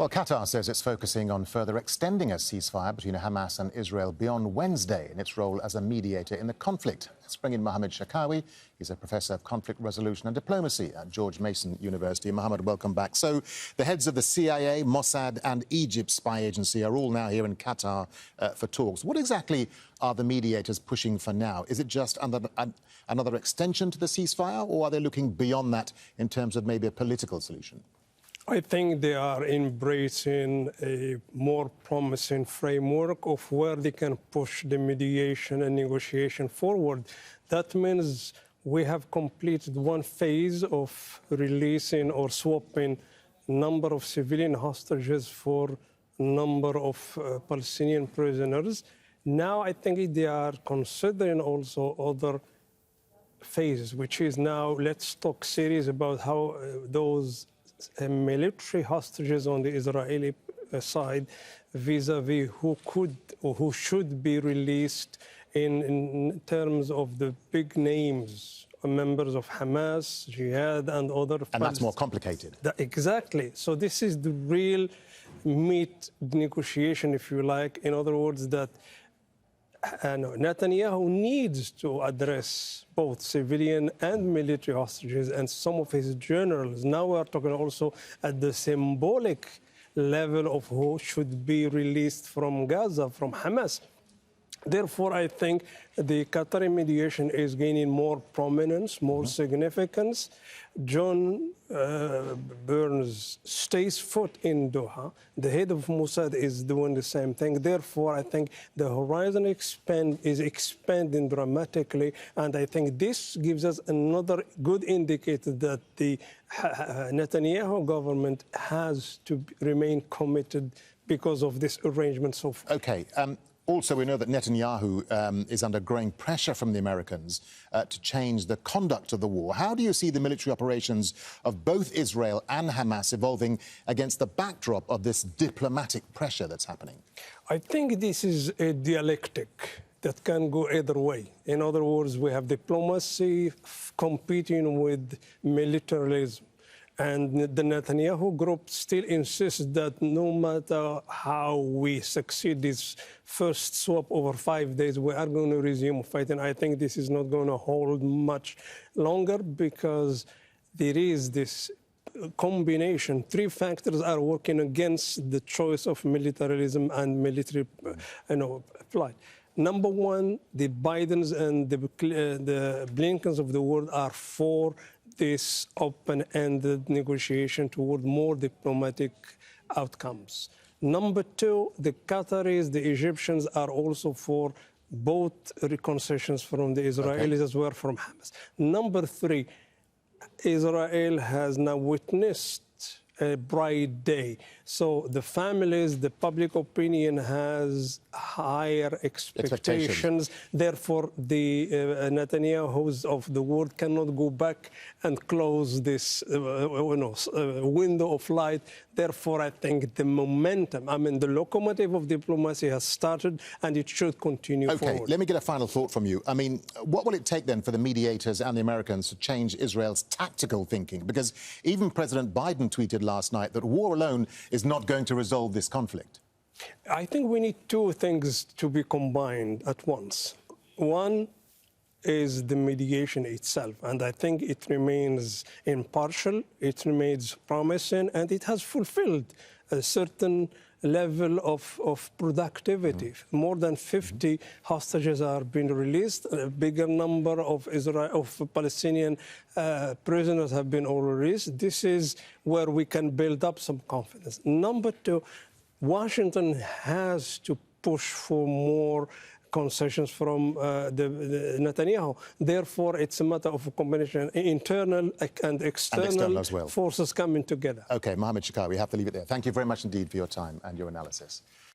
Well, Qatar says it's focusing on further extending a ceasefire between Hamas and Israel beyond Wednesday in its role as a mediator in the conflict. Let's bring in Mohammed Cherkaoui. He's a professor of conflict resolution and diplomacy at George Mason University. Mohammed, welcome back. So the heads of the CIA, Mossad and Egypt's spy agency are all now here in Qatar for talks. What exactly are the mediators pushing for now? Is it just another extension to the ceasefire, or are they looking beyond that in terms of maybe a political solution? I think they are embracing a more promising framework of where they can push the mediation and negotiation forward. That means we have completed one phase of releasing or swapping number of civilian hostages for number of Palestinian prisoners. Now I think they are considering also other phases, which is now let's talk serious about how those military hostages on the Israeli side vis-a-vis who could or who should be released in terms of the big names, members of Hamas, Jihad and other... And that's more complicated. Exactly. So this is the real meat negotiation, if you like. In other words, that Netanyahu needs to address both civilian and military hostages and some of his generals. Now we are talking also at the symbolic level of who should be released from Gaza, from Hamas. Therefore, I think the Qatari mediation is gaining more prominence, more significance. John Burns stays put in Doha. The head of Mossad is doing the same thing. Therefore, I think the horizon is expanding dramatically. And I think this gives us another good indicator that the Netanyahu government has to remain committed because of this arrangement so far. OK. Also, we know that Netanyahu is under growing pressure from the Americans to change the conduct of the war. How do you see the military operations of both Israel and Hamas evolving against the backdrop of this diplomatic pressure that's happening? I think this is a dialectic that can go either way. In other words, we have diplomacy competing with militarism. And the Netanyahu group still insists that no matter how we succeed this first swap over 5 days, we are going to resume fighting. I think this is not going to hold much longer because there is this combination. Three factors are working against the choice of militarism and military plight. Number one, the Bidens and the Blinkens of the world are for this open-ended negotiation toward more diplomatic outcomes. Number two, the Qataris, the Egyptians are also for both concessions from the Israelis as well from Hamas. Number three, Israel has now witnessed a bright day. So the families, the public opinion has higher expectations. Therefore, the Netanyahus of the world cannot go back and close this window of light. Therefore, I think the momentum, the locomotive of diplomacy has started and it should continue forward. Let me get a final thought from you. What will it take then for the mediators and the Americans to change Israel's tactical thinking? Because even President Biden tweeted last night that war alone is not going to resolve this conflict. I think we need two things to be combined at once. One is the mediation itself, and I think it remains impartial, it remains promising, and it has fulfilled a certain level of productivity. More than 50 hostages are being released. A bigger number of Palestinian prisoners have been all released. This is where we can build up some confidence. Number two, Washington has to push for more concessions from the Netanyahu. Therefore, it's a matter of a combination, internal and external as well. Forces coming together. OK, Mohammed Cherkaoui, we have to leave it there. Thank you very much indeed for your time and your analysis.